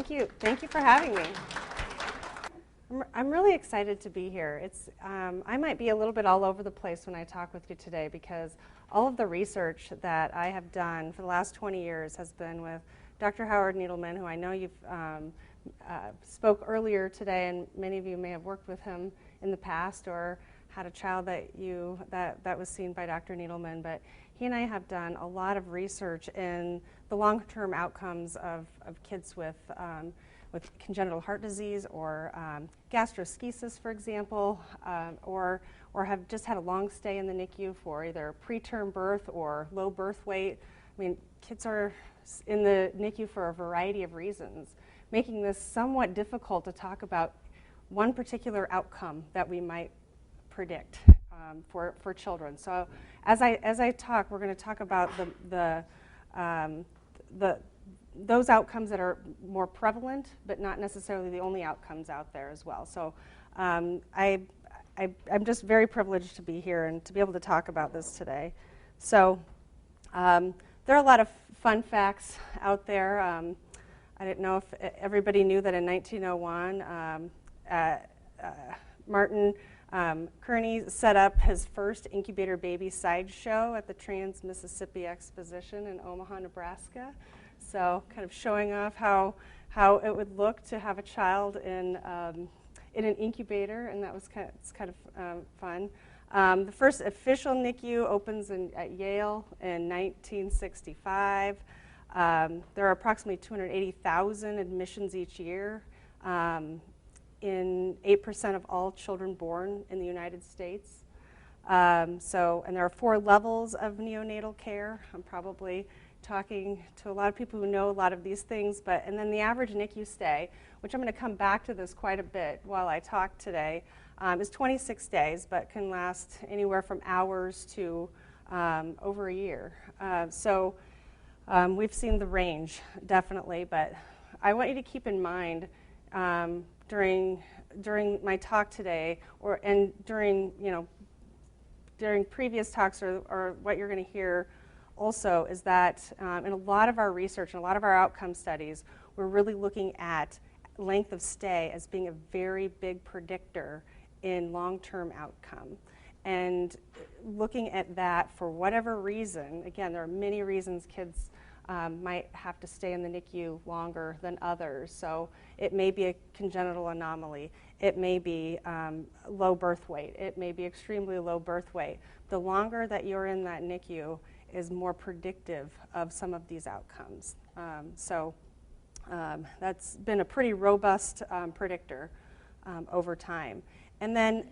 Thank you. Thank you for having me. I'm really excited to be here. I might be a little bit all over the place when I talk with you today because all of the research that I have done for the last 20 years has been with Dr. Howard Needleman, who I know you've spoke earlier today, and many of you may have worked with him in the past or had a child that was seen by Dr. Needleman. But he and I have done a lot of research in the long-term outcomes of kids with congenital heart disease or gastroschisis, for example, or have just had a long stay in the NICU for either preterm birth or low birth weight. I mean, kids are in the NICU for a variety of reasons, making this somewhat difficult to talk about one particular outcome that we might predict for children. So as I talk, we're going to talk about those outcomes that are more prevalent, but not necessarily the only outcomes out there as well. So I'm just very privileged to be here and to be able to talk about this today. So there are a lot of fun facts out there. I didn't know if everybody knew that in 1901, Martin Kearney set up his first incubator baby sideshow at the Trans-Mississippi Exposition in Omaha, Nebraska. So kind of showing off how it would look to have a child in an incubator, and that was kind of fun. The first official NICU opens at Yale in 1965. There are approximately 280,000 admissions each year in 8% of all children born in the United States. And there are 4 levels of neonatal care. I'm probably talking to a lot of people who know a lot of these things, and then the average NICU stay, which I'm going to come back to this quite a bit while I talk today, is 26 days, but can last anywhere from hours to over a year. We've seen the range, definitely, but I want you to keep in mind during my talk today, and during previous talks, or what you're going to hear also, is that in a lot of our research and a lot of our outcome studies, we're really looking at length of stay as being a very big predictor in long-term outcome. And looking at that for whatever reason, again, there are many reasons kids might have to stay in the NICU longer than others. So it may be a congenital anomaly. It may be low birth weight. It may be extremely low birth weight. The longer that you're in that NICU is more predictive of some of these outcomes. That's been a pretty robust predictor over time. And then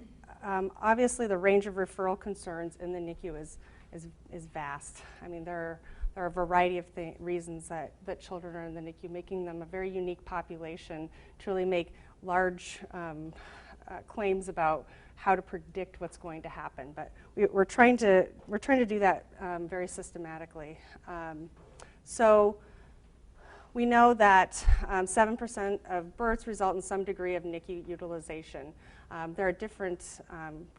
obviously the range of referral concerns in the NICU is vast. I mean, there are a variety of reasons that children are in the NICU, making them a very unique population to really make large claims about how to predict what's going to happen. But we're trying to do that very systematically. So we know that 7% of births result in some degree of NICU utilization. There are different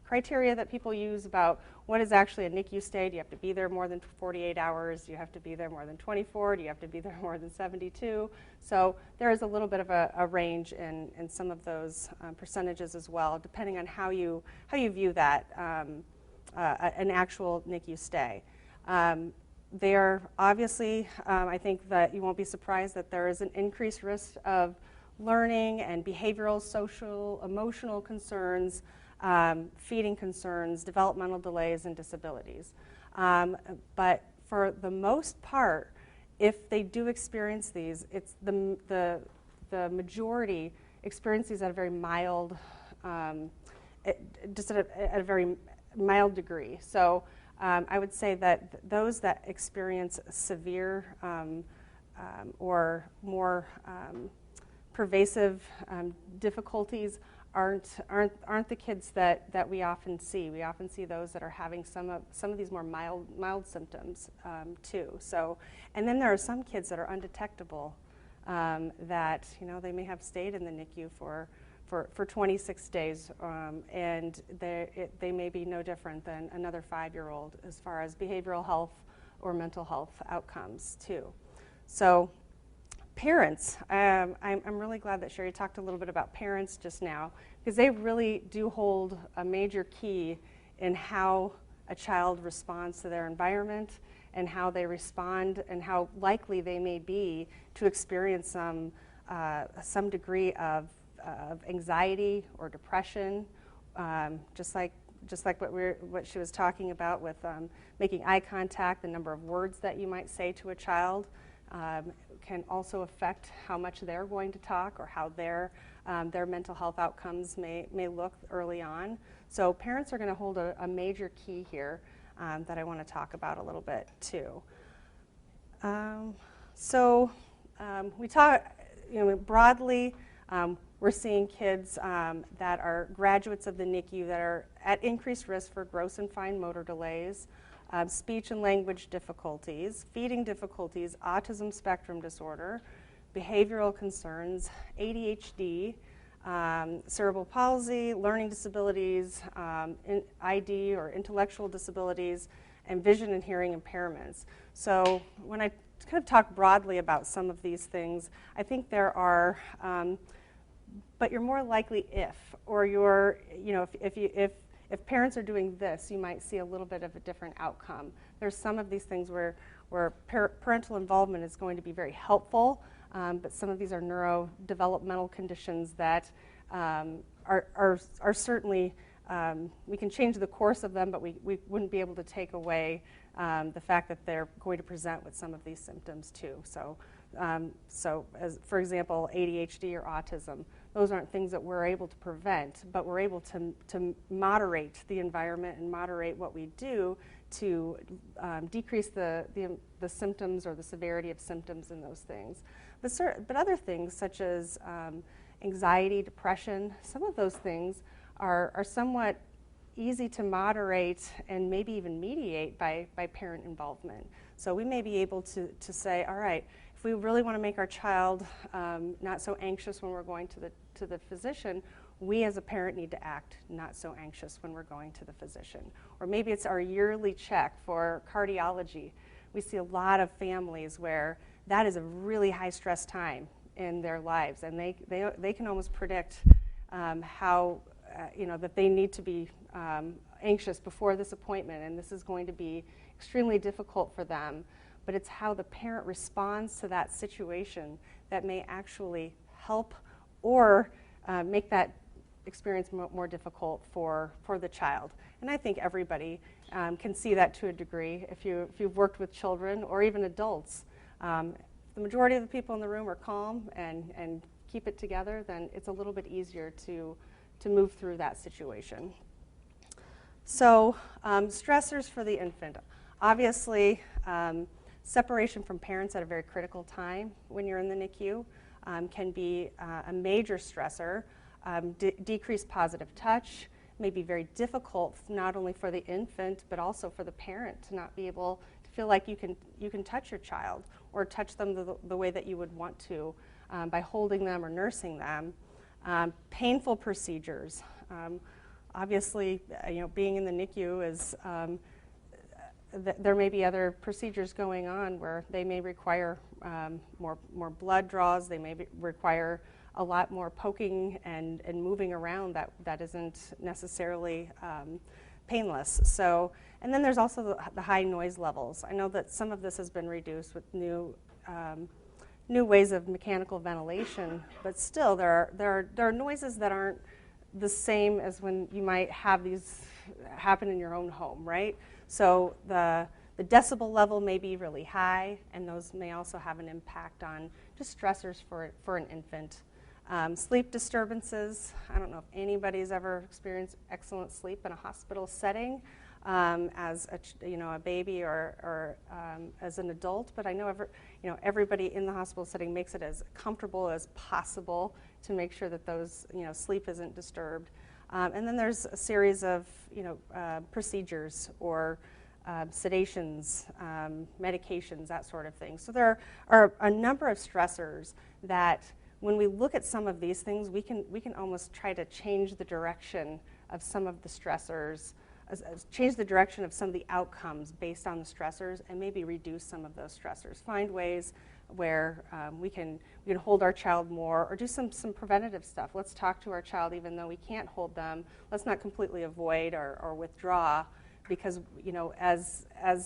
criteria that people use about what is actually a NICU stay. Do you have to be there more than 48 hours? Do you have to be there more than 24? Do you have to be there more than 72? So there is a little bit of a range in some of those percentages as well, depending on how you view that, an actual NICU stay. They are obviously, I think that you won't be surprised that there is an increased risk of learning and behavioral, social, emotional concerns, feeding concerns, developmental delays, and disabilities. But for the most part, if they do experience these, it's the majority experience these at a very mild, just at a very mild degree. So I would say that those that experience severe or more pervasive difficulties aren't the kids that we often see. We often see those that are having some of these more mild symptoms too. So, and then there are some kids that are undetectable that they may have stayed in the NICU for 26 days, and they may be no different than another 5-year-old as far as behavioral health or mental health outcomes too. So Parents, I'm really glad that Sherry talked a little bit about parents just now, because they really do hold a major key in how a child responds to their environment and how they respond and how likely they may be to experience some degree of anxiety or depression, just like what she was talking about with making eye contact. The number of words that you might say to a child can also affect how much they're going to talk or how their mental health outcomes may look early on. So parents are going to hold a major key here that I want to talk about a little bit too. We talk, broadly. We're seeing kids that are graduates of the NICU that are at increased risk for gross and fine motor delays, speech and language difficulties, feeding difficulties, autism spectrum disorder, behavioral concerns, ADHD, cerebral palsy, learning disabilities, ID or intellectual disabilities, and vision and hearing impairments. So when I kind of talk broadly about some of these things, I think there are, but you're more likely if parents are doing this, you might see a little bit of a different outcome. There's some of these things where parental involvement is going to be very helpful, but some of these are neurodevelopmental conditions that are certainly, we can change the course of them, but we wouldn't be able to take away the fact that they're going to present with some of these symptoms too. So as for example, ADHD or autism, those aren't things that we're able to prevent, but we're able to moderate the environment and moderate what we do to decrease the symptoms or the severity of symptoms in those things. But other things such as anxiety, depression, some of those things are somewhat easy to moderate and maybe even mediate by parent involvement. So we may be able to say, all right, if we really want to make our child not so anxious when we're going to the physician, we as a parent need to act not so anxious when we're going to the physician. Or maybe it's our yearly check for cardiology. We see a lot of families where that is a really high stress time in their lives, and they can almost predict how that they need to be anxious before this appointment, and this is going to be extremely difficult for them. But it's how the parent responds to that situation that may actually help or make that experience more difficult for the child. And I think everybody can see that to a degree if you've worked with children or even adults. If the majority of the people in the room are calm and keep it together, then it's a little bit easier to move through that situation. So stressors for the infant. Obviously, separation from parents at a very critical time when you're in the NICU can be a major stressor. Decreased positive touch may be very difficult, not only for the infant, but also for the parent to not be able to feel like you can touch your child or touch them the way that you would want to by holding them or nursing them. Painful procedures. Obviously, being in the NICU is there may be other procedures going on where they may require more blood draws. They may require a lot more poking and moving around that isn't necessarily painless. So, and then there's also the high noise levels. I know that some of this has been reduced with new ways of mechanical ventilation, but still there are noises that aren't the same as when you might have these happen in your own home, right? So the decibel level may be really high, and those may also have an impact on just stressors for an infant. Sleep disturbances. I don't know if anybody's ever experienced excellent sleep in a hospital setting as a baby or as an adult, but I know everybody in the hospital setting makes it as comfortable as possible to make sure that those sleep isn't disturbed. And then there's a series of procedures or sedations, medications, that sort of thing. So there are a number of stressors that when we look at some of these things, we can almost try to change the direction of some of the stressors, change the direction of some of the outcomes based on the stressors, and maybe reduce some of those stressors. Find ways where we can hold our child more or do some preventative stuff. Let's talk to our child even though we can't hold them. Let's not completely avoid or withdraw, because as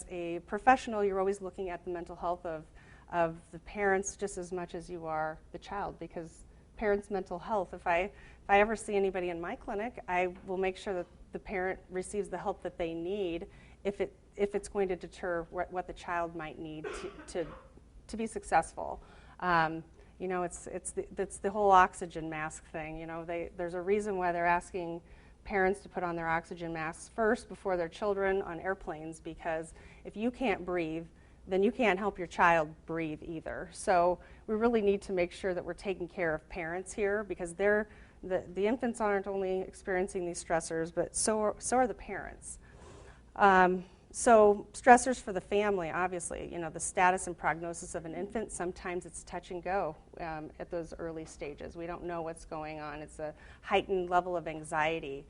a professional, you're always looking at the mental health of the parents just as much as you are the child, because parents' mental health, if I ever see anybody in my clinic, I will make sure that the parent receives the help that they need if it's going to deter what the child might need to be successful. It's the whole oxygen mask thing. There's a reason why they're asking parents to put on their oxygen masks first before their children on airplanes, because if you can't breathe, then you can't help your child breathe either. So we really need to make sure that we're taking care of parents here, because the infants aren't only experiencing these stressors, but so are the parents. So stressors for the family, obviously, the status and prognosis of an infant, sometimes it's touch and go at those early stages. We don't know what's going on. It's a heightened level of anxiety.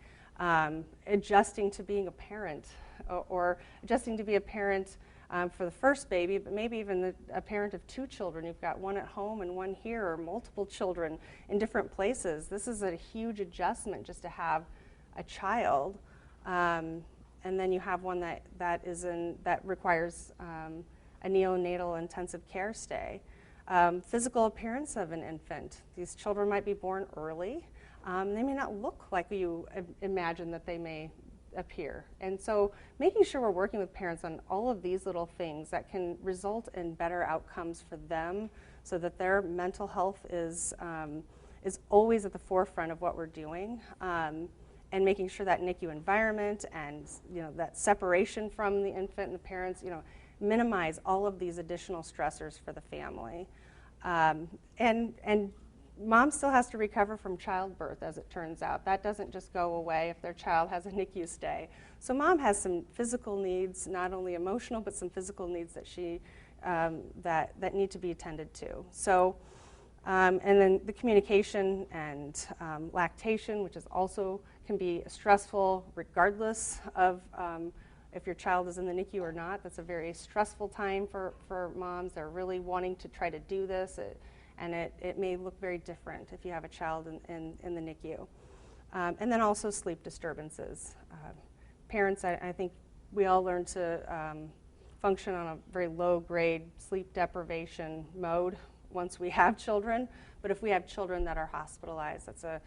Adjusting to being a parent, or adjusting to be a parent for the first baby, but maybe even a parent of 2 children. You've got one at home and one here, or multiple children in different places. This is a huge adjustment just to have a child. And then you have one that requires a neonatal intensive care stay. Physical appearance of an infant. These children might be born early. They may not look like you imagine that they may appear. And so making sure we're working with parents on all of these little things that can result in better outcomes for them, so that their mental health is always at the forefront of what we're doing. And making sure that NICU environment and that separation from the infant and the parents, minimize all of these additional stressors for the family. And mom still has to recover from childbirth, as it turns out. That doesn't just go away if their child has a NICU stay. So mom has some physical needs, not only emotional, but some physical needs that she that need to be attended to. So. And then the communication and lactation, which is also can be stressful regardless of if your child is in the NICU or not. That's a very stressful time for moms. They're really wanting to try to do this, and it may look very different if you have a child in the NICU. And then also sleep disturbances. Parents, I think we all learn to function on a very low-grade sleep deprivation mode once we have children, but if we have children that are hospitalized, it's a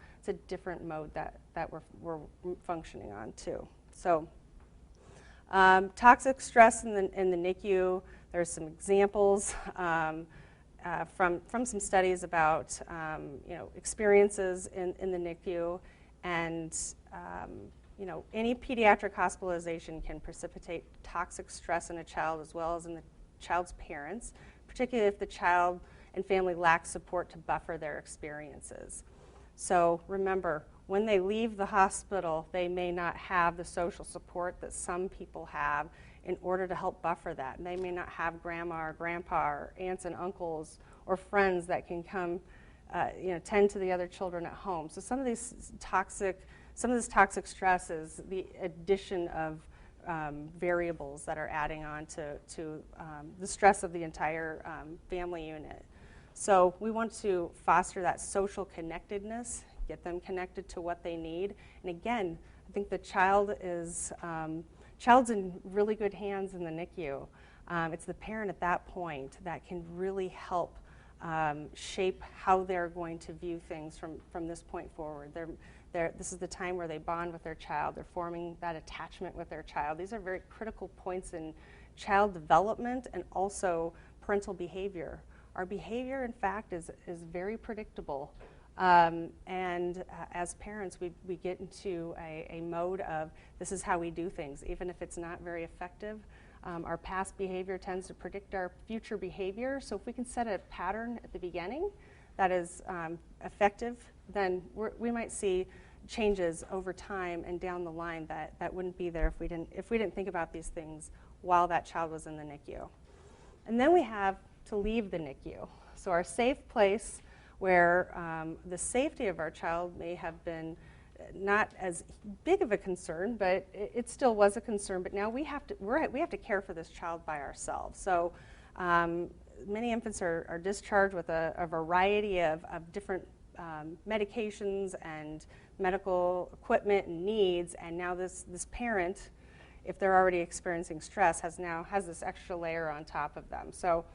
different mode that we're functioning on too. So toxic stress in the NICU, there's some examples from some studies about experiences in the NICU, and any pediatric hospitalization can precipitate toxic stress in a child as well as in the child's parents, particularly if the child and family lack support to buffer their experiences. So remember, when they leave the hospital, they may not have the social support that some people have in order to help buffer that. And they may not have grandma or grandpa or aunts and uncles or friends that can come tend to the other children at home. So some of this toxic stress is the addition of variables that are adding on to the stress of the entire family unit. So we want to foster that social connectedness, get them connected to what they need. And again, I think the child's in really good hands in the NICU. It's the parent at that point that can really help shape how they're going to view things from this point forward. This is the time where they bond with their child. They're forming that attachment with their child. These are very critical points in child development and also parental behavior. Our behavior, in fact, is very predictable. And as parents, we get into a mode of this is how we do things, even if it's not very effective. Our past behavior tends to predict our future behavior. So if we can set a pattern at the beginning that is effective, then we might see changes over time and down the line that wouldn't be there if we didn't think about these things while that child was in the NICU. And then we have to leave the NICU. So our safe place where the safety of our child may have been not as big of a concern, but it still was a concern. But now we have to care for this child by ourselves. So many infants are discharged with a variety of different medications and medical equipment and needs, and now this parent, if they're already experiencing stress, has this extra layer on top of them. So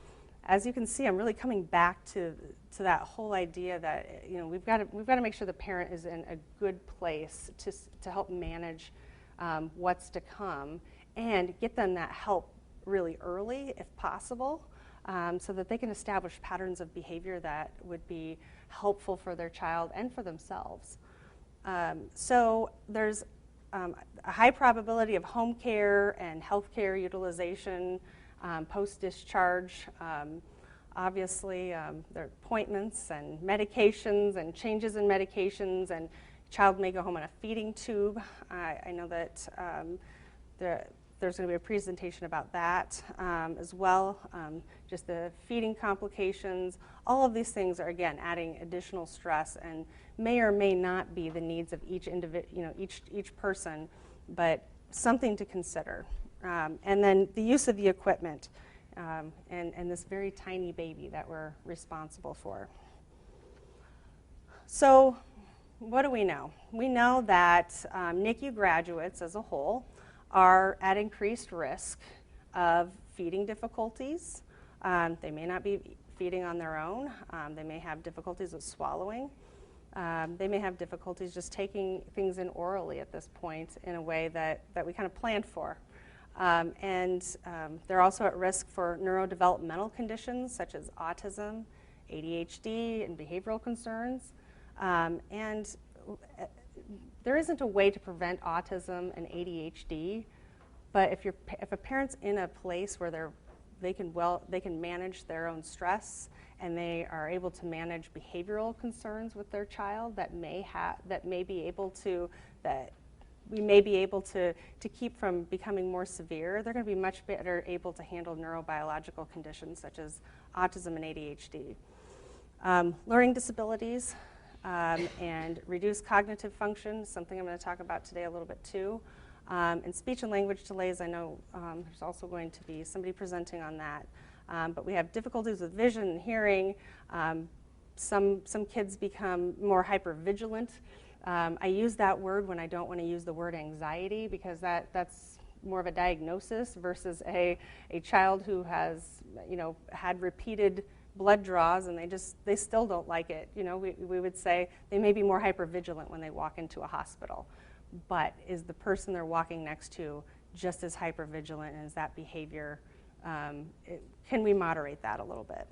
as you can see, I'm really coming back to that whole idea that we've got to make sure the parent is in a good place to help manage what's to come and get them that help really early if possible, so that they can establish patterns of behavior that would be helpful for their child and for themselves. So there's a high probability of home care and health care utilization post-discharge. Obviously, there are appointments and medications and changes in medications, and child may go home on a feeding tube. I know that there's going to be a presentation about that as well, just the feeding complications. All of these things are, again, adding additional stress and may or may not be the needs of each each person, but something to consider. And then the use of the equipment and this very tiny baby that we're responsible for. So what do we know? We know that NICU graduates as a whole are at increased risk of feeding difficulties. They may not be feeding on their own. They may have difficulties with swallowing. They may have difficulties just taking things in orally at this point in a way that we kind of planned for. They're also at risk for neurodevelopmental conditions such as autism, ADHD, and behavioral concerns. There isn't a way to prevent autism and ADHD, but if a parent's in a place where they can manage their own stress and they are able to manage behavioral concerns with their child that we may be able to keep from becoming more severe, they're going to be much better able to handle neurobiological conditions such as autism and ADHD. Learning disabilities and reduced cognitive function, something I'm going to talk about today a little bit too. And speech and language delays, I know there's also going to be somebody presenting on that. But we have difficulties with vision and hearing. Some kids become more hypervigilant. I use that word when I don't want to use the word anxiety, because that's more of a diagnosis versus a child who has had repeated blood draws and they still don't like it. We would say they may be more hypervigilant when they walk into a hospital, but is the person they're walking next to just as hypervigilant, and is that behavior, can we moderate that a little bit?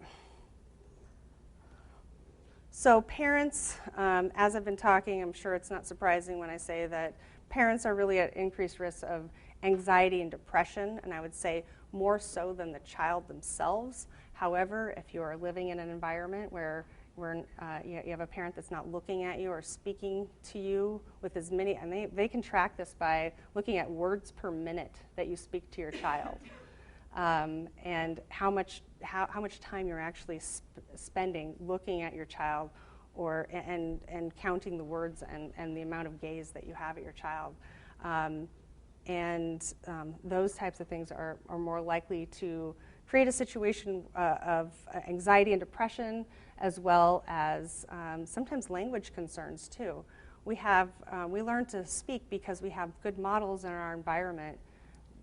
So parents, as I've been talking, I'm sure it's not surprising when I say that parents are really at increased risk of anxiety and depression, and I would say more so than the child themselves. However, if you are living in an environment where you have a parent that's not looking at you or speaking to you with as many, and they can track this by looking at words per minute that you speak to your child, and how much time you're actually spending looking at your child, and counting the words and the amount of gaze that you have at your child. Those types of things are more likely to create a situation of anxiety and depression, as well as sometimes language concerns too. We learn to speak because we have good models in our environment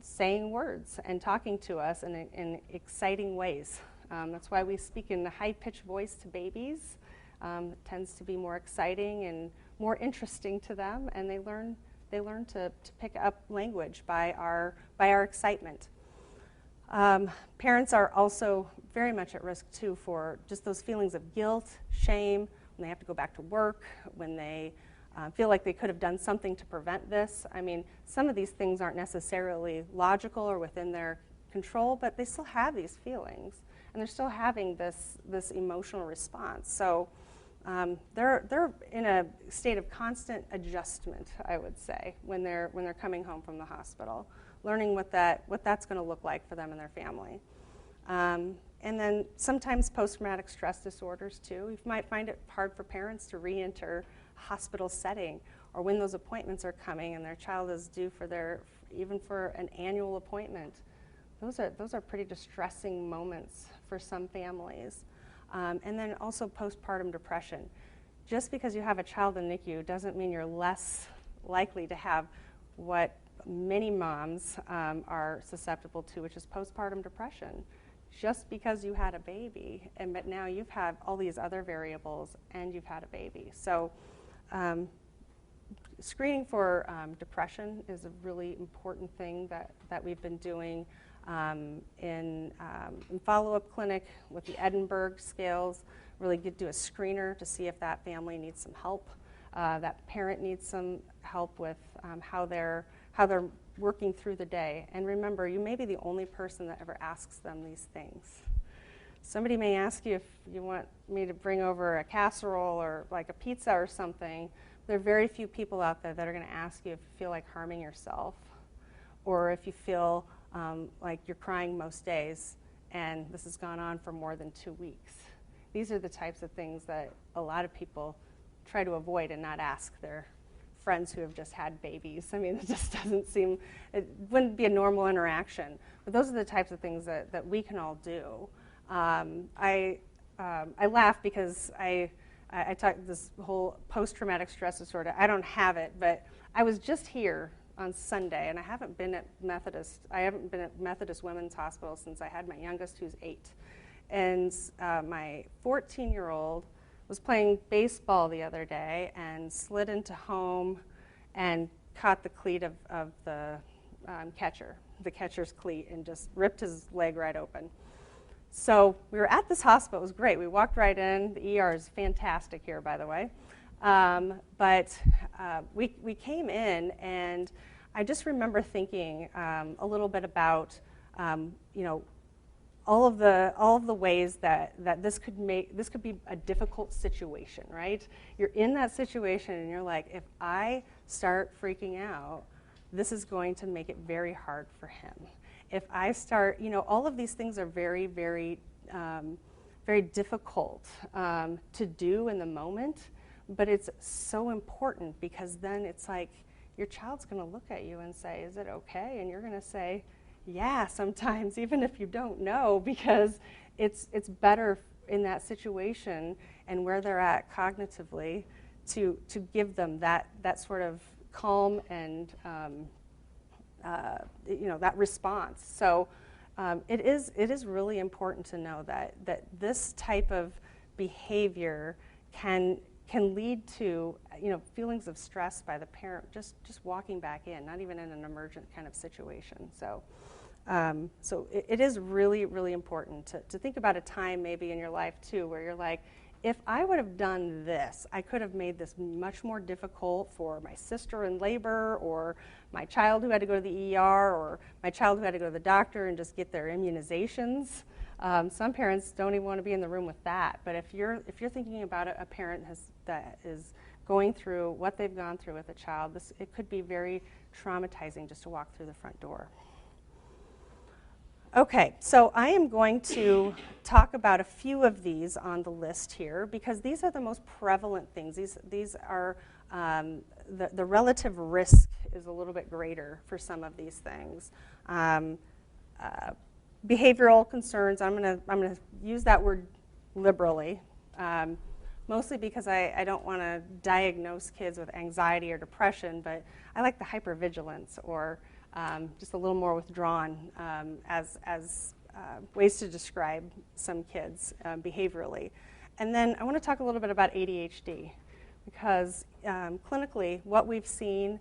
saying words and talking to us in exciting ways. That's why we speak in a high-pitched voice to babies. It tends to be more exciting and more interesting to them, and they learn to pick up language by our excitement. Parents are also very much at risk too for just those feelings of guilt, shame, when they have to go back to work, when they feel like they could have done something to prevent this. I mean, some of these things aren't necessarily logical or within their control, but they still have these feelings, and they're still having this emotional response. So they're in a state of constant adjustment, I would say, when they're coming home from the hospital, learning what that's going to look like for them and their family. And then sometimes post-traumatic stress disorders too. You might find it hard for parents to re-enter a hospital setting, or when those appointments are coming and their child is due even for an annual appointment. those are pretty distressing moments for some families. And then also postpartum depression. Just because you have a child in NICU doesn't mean you're less likely to have what many moms are susceptible to, which is postpartum depression. Just because you had a baby, but now you've had all these other variables and you've had a baby. So screening for depression is a really important thing that we've been doing in follow-up clinic with the Edinburgh scales. Really do a screener to see if that family needs some help, that parent needs some help with how they're working through the day. And remember, you may be the only person that ever asks them these things. Somebody may ask you if you want me to bring over a casserole or like a pizza or something. There are very few people out there that are going to ask you if you feel like harming yourself or if you feel like you're crying most days and this has gone on for more than 2 weeks. These are the types of things that a lot of people try to avoid and not ask their friends who have just had babies. I mean, it just doesn't seem, it wouldn't be a normal interaction. But those are the types of things that we can all do. I laugh because I talk this whole post-traumatic stress disorder. I don't have it, but I was just here on Sunday, and I haven't been at Methodist Women's Hospital since I had my youngest, who's 8. And my 14-year-old was playing baseball the other day and slid into home and caught the cleat of the catcher's cleat, and just ripped his leg right open. So we were at this hospital. It was great. We walked right in. The ER is fantastic here, by the way. But we came in, and I just remember thinking a little bit about, all of the ways that this could be a difficult situation, right? You're in that situation, and you're like, if I start freaking out, this is going to make it very hard for him. If I start, all of these things are very, very, very difficult to do in the moment, but it's so important because then it's like your child's going to look at you and say, is it okay? And you're going to say, yeah, sometimes, even if you don't know, because it's better in that situation and where they're at cognitively to give them that sort of calm and that response. So it is really important to know that this type of behavior can lead to feelings of stress by the parent just walking back in, not even in an emergent kind of situation. So it is really, really important to think about a time maybe in your life too where you're like, if I would have done this, I could have made this much more difficult for my sister in labor, or my child who had to go to the ER, or my child who had to go to the doctor and just get their immunizations. Some parents don't even want to be in the room with that. But if you're thinking about a parent that is going through what they've gone through with a child, it could be very traumatizing just to walk through the front door. Okay, so I am going to talk about a few of these on the list here because these are the most prevalent things. These are the relative risk is a little bit greater for some of these things. Behavioral concerns. I'm gonna use that word liberally, mostly because I don't want to diagnose kids with anxiety or depression, but I like the hypervigilance or just a little more withdrawn as ways to describe some kids behaviorally. And then I want to talk a little bit about ADHD because clinically what we've seen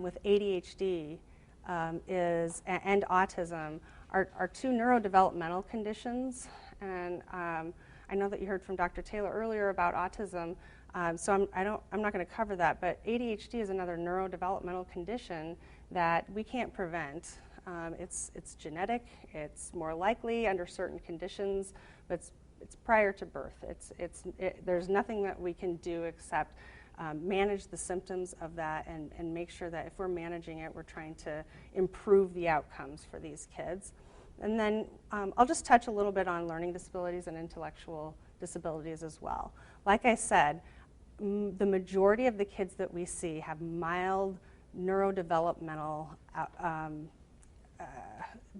with ADHD and autism are two neurodevelopmental conditions. And I know that you heard from Dr. Taylor earlier about autism, so I'm not going to cover that, but ADHD is another neurodevelopmental condition that we can't prevent. It's genetic. It's more likely under certain conditions, but it's prior to birth. There's nothing that we can do except manage the symptoms of that and make sure that if we're managing it, we're trying to improve the outcomes for these kids. And then I'll just touch a little bit on learning disabilities and intellectual disabilities as well. Like I said, the majority of the kids that we see have mild neurodevelopmental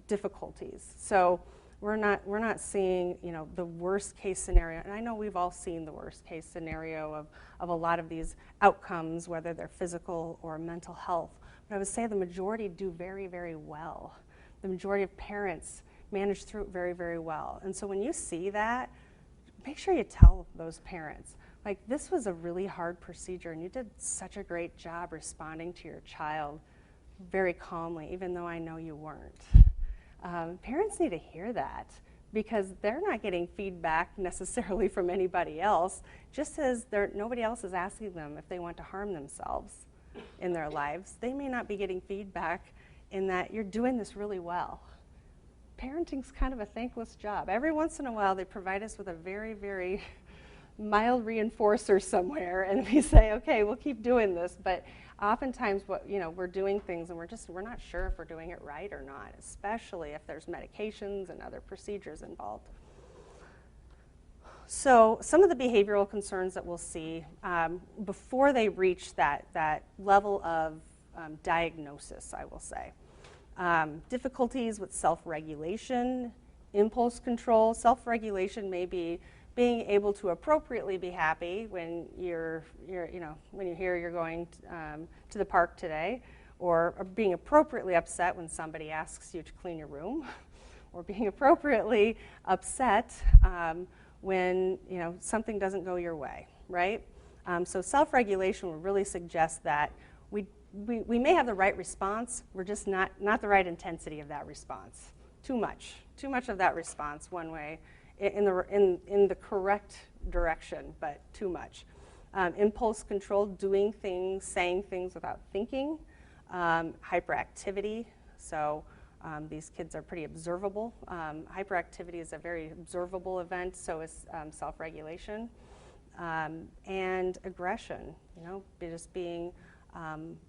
difficulties. So we're not seeing, you know, the worst case scenario, and I know we've all seen the worst case scenario of a lot of these outcomes, whether they're physical or mental health. But I would say the majority do very, very well. The majority of parents manage through it very, very well. And so when you see that, make sure you tell those parents, like, this was a really hard procedure and you did such a great job responding to your child very calmly, even though I know you weren't. Parents need to hear that because they're not getting feedback necessarily from anybody else, just as nobody else is asking them if they want to harm themselves in their lives. They may not be getting feedback in that you're doing this really well. Parenting's kind of a thankless job. Every once in a while they provide us with a very, very mild reinforcer somewhere and we say, okay, we'll keep doing this, but oftentimes we're doing things and we're not sure if we're doing it right or not, especially if there's medications and other procedures involved. So some of the behavioral concerns that we'll see before they reach that level of diagnosis, I will say. Difficulties with self-regulation, impulse control. Self-regulation may be being able to appropriately be happy when when you hear you're going to the park today, or being appropriately upset when somebody asks you to clean your room, or being appropriately upset when something doesn't go your way, right? So self-regulation will really suggest that we may have the right response, we're just not the right intensity of that response. Too much of that response one way, in the correct direction, but too much. Impulse control, doing things, saying things without thinking. Hyperactivity, so these kids are pretty observable. Hyperactivity is a very observable event, so is self-regulation. And aggression, just being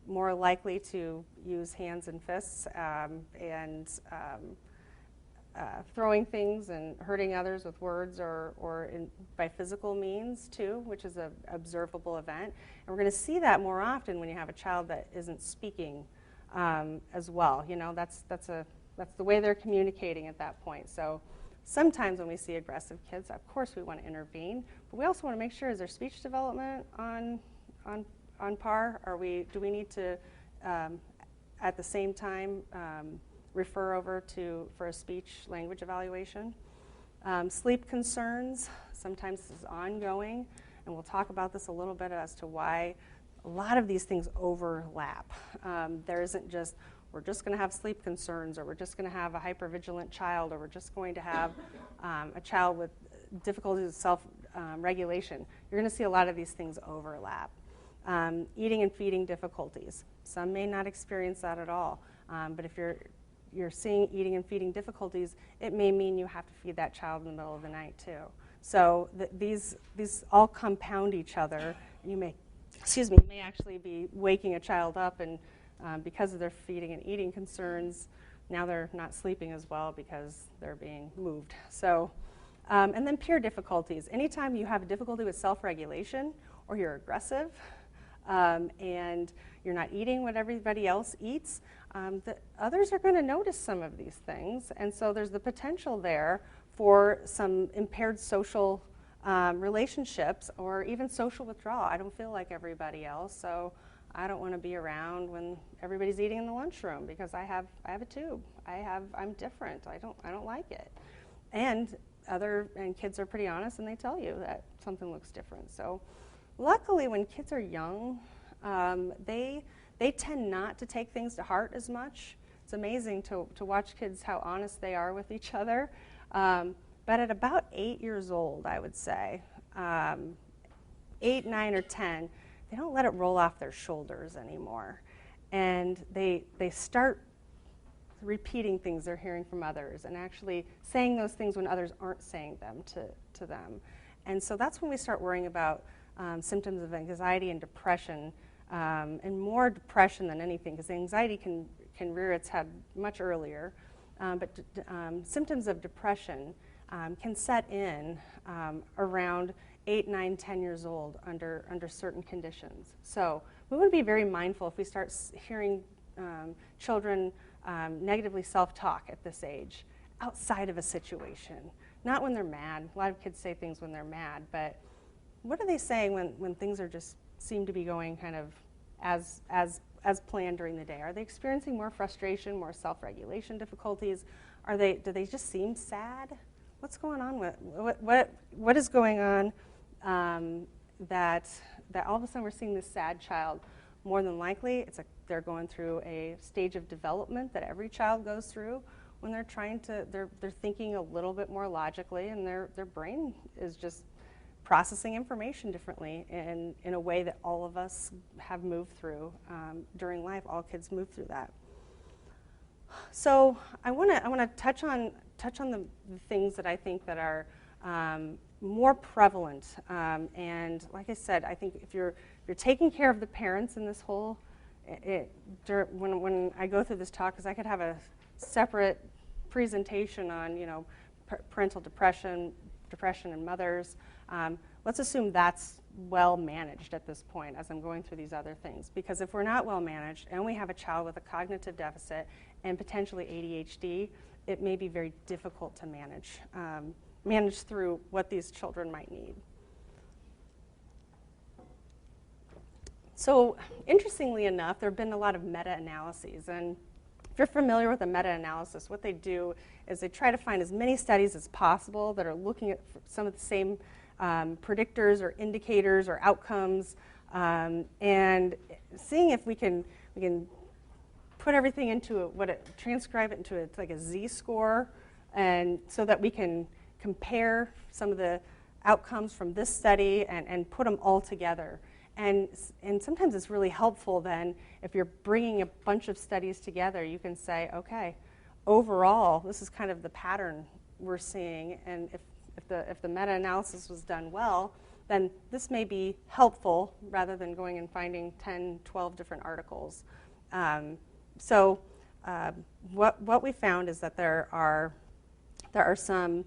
more likely to use hands and fists and throwing things and hurting others with words or by physical means too, which is an observable event. And we're going to see that more often when you have a child that isn't speaking as well. That's the way they're communicating at that point. So sometimes when we see aggressive kids, of course we want to intervene, but we also want to make sure, is their speech development on par? Do we need to at the same time refer over for a speech language evaluation? Sleep concerns, sometimes this is ongoing, and we'll talk about this a little bit as to why a lot of these things overlap. There isn't just, we're just going to have sleep concerns, or we're just going to have a hypervigilant child, or we're just going to have a child with difficulties with self-regulation. You're going to see a lot of these things overlap. Eating and feeding difficulties. Some may not experience that at all, but if you're seeing eating and feeding difficulties, it may mean you have to feed that child in the middle of the night too. So these all compound each other, and you may actually be waking a child up, and because of their feeding and eating concerns, now they're not sleeping as well because they're being moved. So, and then peer difficulties. Anytime you have a difficulty with self-regulation, or you're aggressive, and you're not eating what everybody else eats, the others are going to notice some of these things, and so there's the potential there for some impaired social relationships, or even social withdrawal. I don't feel like everybody else, so I don't want to be around when everybody's eating in the lunchroom because I have a tube. I'm different. I don't like it. And kids are pretty honest, and they tell you that something looks different. So luckily, when kids are young, they tend not to take things to heart as much. It's amazing to watch kids, how honest they are with each other. But at about 8 years old, I would say, 8, 9, or 10, they don't let it roll off their shoulders anymore. And they start repeating things they're hearing from others, and actually saying those things when others aren't saying them to them. And so that's when we start worrying about symptoms of anxiety and depression, and more depression than anything, because anxiety can rear its head much earlier. But symptoms of depression can set in around 8, 9, 10 years old under certain conditions. So we want to be very mindful if we start hearing children negatively self-talk at this age outside of a situation? Not when they're mad. A lot of kids say things when they're mad, but what are they saying when things are just seem to be going kind of as planned during the day? Are they experiencing more frustration, more self-regulation difficulties? Do they just seem sad? What's going on with what is going on that all of a sudden we're seeing this sad child? More than likely, they're going through a stage of development that every child goes through when they're they're thinking a little bit more logically, and their brain is just processing information differently in a way that all of us have moved through during life. All kids move through that. So I want to touch on the things that I think that are more prevalent. And like I said, I think if you're taking care of the parents in this whole, when I go through this talk, because I could have a separate presentation on parental depression in mothers. Let's assume that's well managed at this point as I'm going through these other things. Because if we're not well managed and we have a child with a cognitive deficit and potentially ADHD, it may be very difficult to manage through what these children might need. So interestingly enough, there have been a lot of meta-analyses. And if you're familiar with a meta-analysis, what they do is they try to find as many studies as possible that are looking at some of the same predictors or indicators or outcomes, and seeing if we can put everything into transcribe it into like a z-score, and so that we can compare some of the outcomes from this study and put them all together. And sometimes it's really helpful then if you're bringing a bunch of studies together, you can say, okay, overall, this is kind of the pattern we're seeing, and if the meta-analysis was done well, then this may be helpful rather than going and finding 10, 12 different articles. What we found is that there are some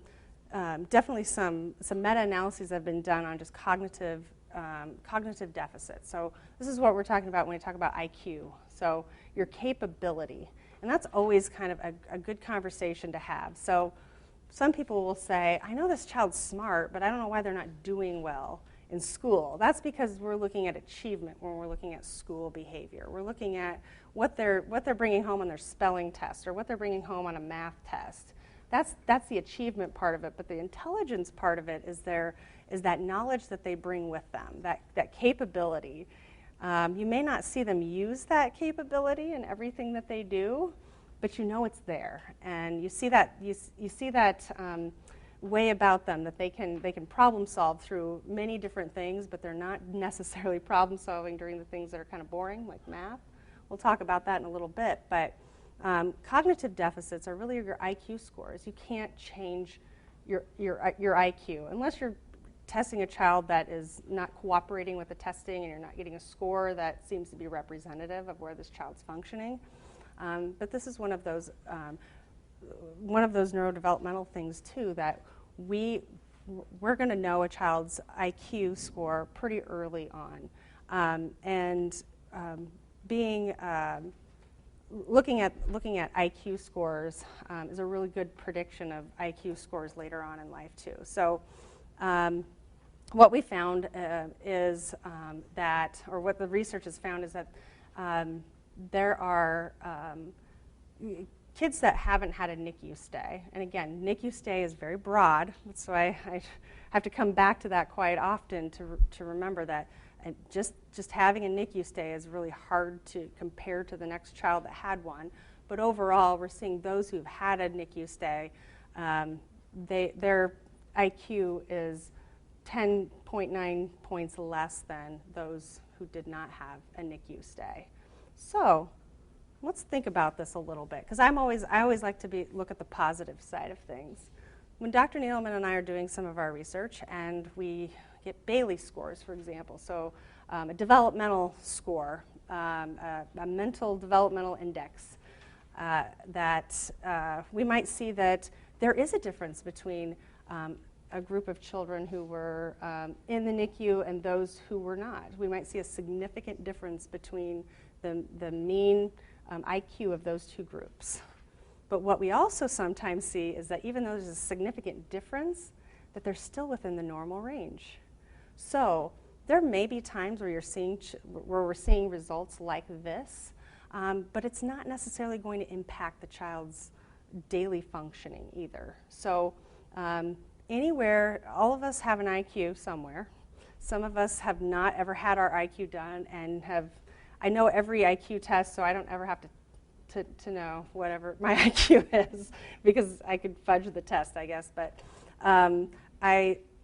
definitely some meta-analyses that have been done on just cognitive deficits. So this is what we're talking about when we talk about IQ. So your capability, and that's always kind of a good conversation to have. So some people will say, I know this child's smart, but I don't know why they're not doing well in school. That's because we're looking at achievement when we're looking at school behavior. We're looking at what they're bringing home on their spelling test or what they're bringing home on a math test. That's the achievement part of it, but the intelligence part of it is that knowledge that they bring with them, that capability. You may not see them use that capability in everything that they do, but you know it's there, and you see that way about them that they can problem solve through many different things, but they're not necessarily problem solving during the things that are kind of boring, like math. We'll talk about that in a little bit, but cognitive deficits are really your IQ scores. You can't change your IQ unless you're testing a child that is not cooperating with the testing and you're not getting a score that seems to be representative of where this child's functioning. But this is one of those neurodevelopmental things too, that we're going to know a child's IQ score pretty early on, looking at IQ scores is a really good prediction of IQ scores later on in life too. So what we found is that, or what the research has found is that there are kids that haven't had a NICU stay. And again, NICU stay is very broad, so I have to come back to that quite often to remember that just having a NICU stay is really hard to compare to the next child that had one. But overall, we're seeing those who've had a NICU stay, their IQ is 10.9 points less than those who did not have a NICU stay. So let's think about this a little bit, because I always like to look at the positive side of things. When Dr. Neeleman and I are doing some of our research and we get Bailey scores, for example, so a developmental score, a mental developmental index, that we might see that there is a difference between a group of children who were in the NICU and those who were not. We might see a significant difference between the mean IQ of those two groups. But what we also sometimes see is that even though there's a significant difference, that they're still within the normal range. So there may be times where we're seeing results like this, but it's not necessarily going to impact the child's daily functioning either. So anywhere, all of us have an IQ somewhere. Some of us have not ever had our IQ done and I know every IQ test, so I don't ever have to know whatever my IQ is because I could fudge the test, I guess. But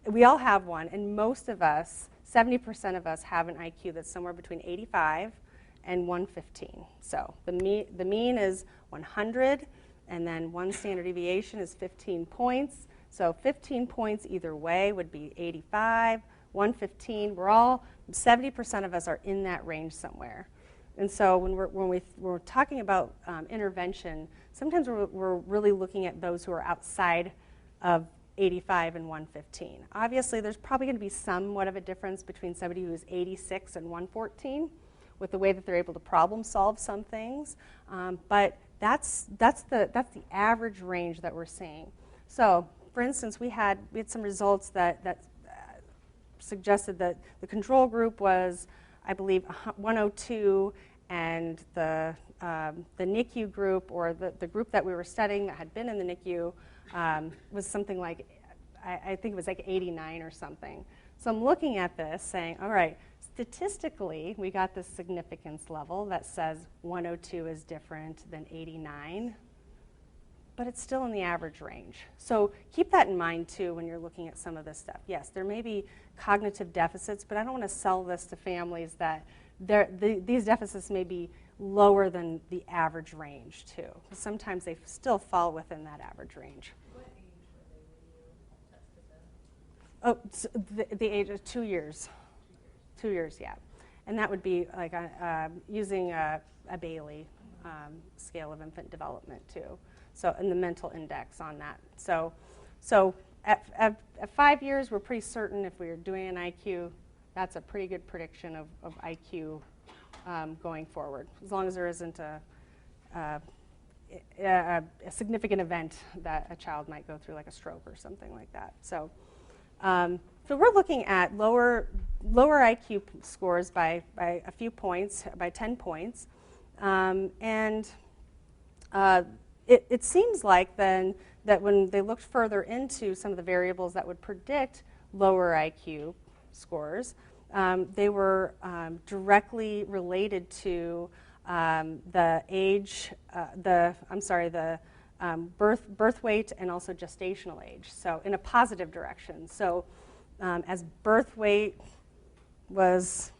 we all have one, and most of us, 70% of us, have an IQ that's somewhere between 85 and 115. So the mean is 100, and then one standard deviation is 15 points. So 15 points either way would be 85, 115. 70% of us are in that range somewhere. And so when we're talking about intervention, sometimes we're really looking at those who are outside of 85 and 115. Obviously, there's probably going to be somewhat of a difference between somebody who is 86 and 114 with the way that they're able to problem solve some things. But that's the average range that we're seeing. So, for instance, we had some results that suggested that the control group was, I believe, 102, and the NICU group, or the group that we were studying that had been in the NICU, was something like, I think it was like 89 or something. So I'm looking at this saying, all right, statistically, we got this significance level that says 102 is different than 89, but it's still in the average range. So keep that in mind, too, when you're looking at some of this stuff. Yes, there may be cognitive deficits, but I don't want to sell this to families that these deficits may be lower than the average range, too. Sometimes they still fall within that average range. What age were they when you tested them? Oh, so the age of 2 years. 2 years, yeah. And that would be like using a Bailey scale of infant development, too. So, and the mental index on that. So at 5 years, we're pretty certain if we were doing an IQ, that's a pretty good prediction of IQ going forward, as long as there isn't a significant event that a child might go through, like a stroke or something like that. So we're looking at lower IQ scores by a few points, by 10 points, and it seems like then that when they looked further into some of the variables that would predict lower IQ scores, they were directly related to the age, the birth weight, and also gestational age. So in a positive direction. So as birth weight was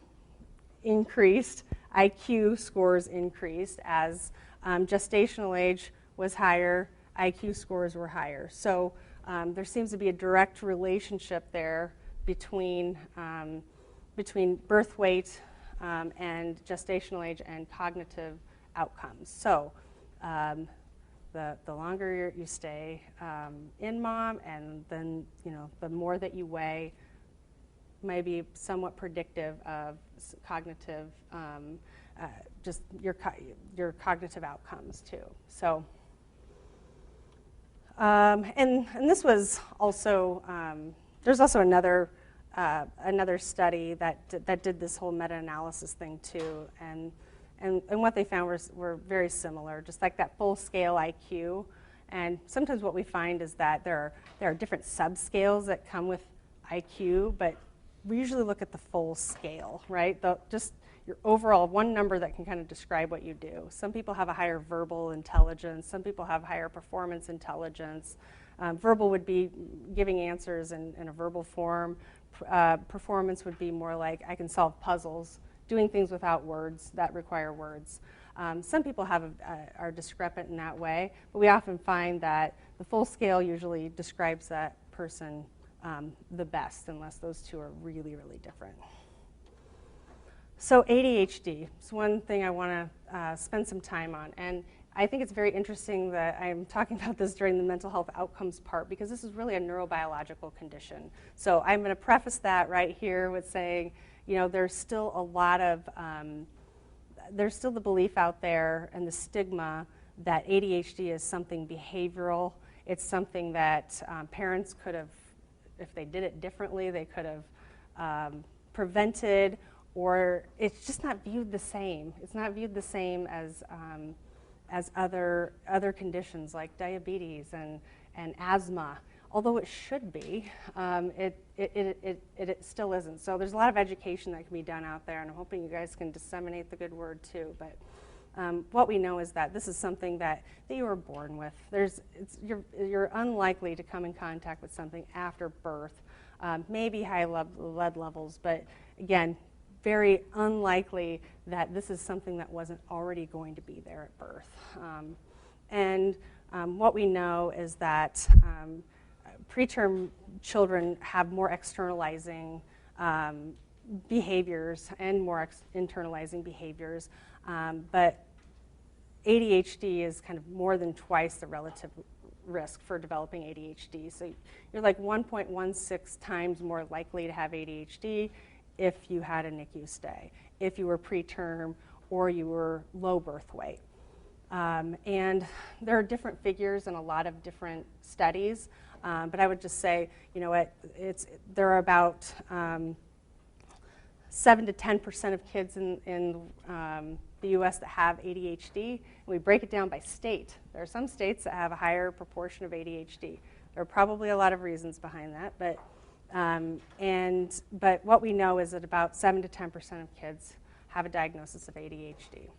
increased, IQ scores increased. As gestational age was higher, IQ scores were higher. So there seems to be a direct relationship there between birth weight and gestational age and cognitive outcomes. So the longer you stay in mom, and then the more that you weigh, may be somewhat predictive of cognitive, just your cognitive outcomes too. So. And this was also, there's also another study that did this whole meta-analysis thing too, and what they found were very similar, just like that full scale IQ. And sometimes what we find is that there are different subscales that come with IQ, but we usually look at the full scale, right? Just your overall one number that can kind of describe what you do. Some people have a higher verbal intelligence. Some people have higher performance intelligence. Verbal would be giving answers in a verbal form. Performance would be more like I can solve puzzles, doing things without words that require words. Some people are discrepant in that way, but we often find that the full scale usually describes that person the best, unless those two are really, really different. So ADHD is one thing I want to spend some time on, and I think it's very interesting that I'm talking about this during the mental health outcomes part, because this is really a neurobiological condition. So I'm going to preface that right here with saying, there's still a lot of there's still the belief out there and the stigma that ADHD is something behavioral. It's something that parents could have, if they did it differently, they could have prevented, or it's just not viewed the same. It's not viewed the same as other conditions like diabetes and asthma. Although it should be, it still isn't. So there's a lot of education that can be done out there, and I'm hoping you guys can disseminate the good word too. But what we know is that this is something that you were born with. You're unlikely to come in contact with something after birth. Maybe high lead levels, but again, very unlikely that this is something that wasn't already going to be there at birth. What we know is that preterm children have more externalizing behaviors and more internalizing behaviors, but ADHD is kind of more than twice the relative risk for developing ADHD. So you're like 1.16 times more likely to have ADHD if you had a NICU stay, if you were preterm or you were low birth weight. And there are different figures in a lot of different studies, but I would just say, you know what, there are about 7 to 10% of kids in the U.S. that have ADHD, and we break it down by state. There are some states that have a higher proportion of ADHD. There are probably a lot of reasons behind that, but what we know is that about 7 to 10% of kids have a diagnosis of ADHD.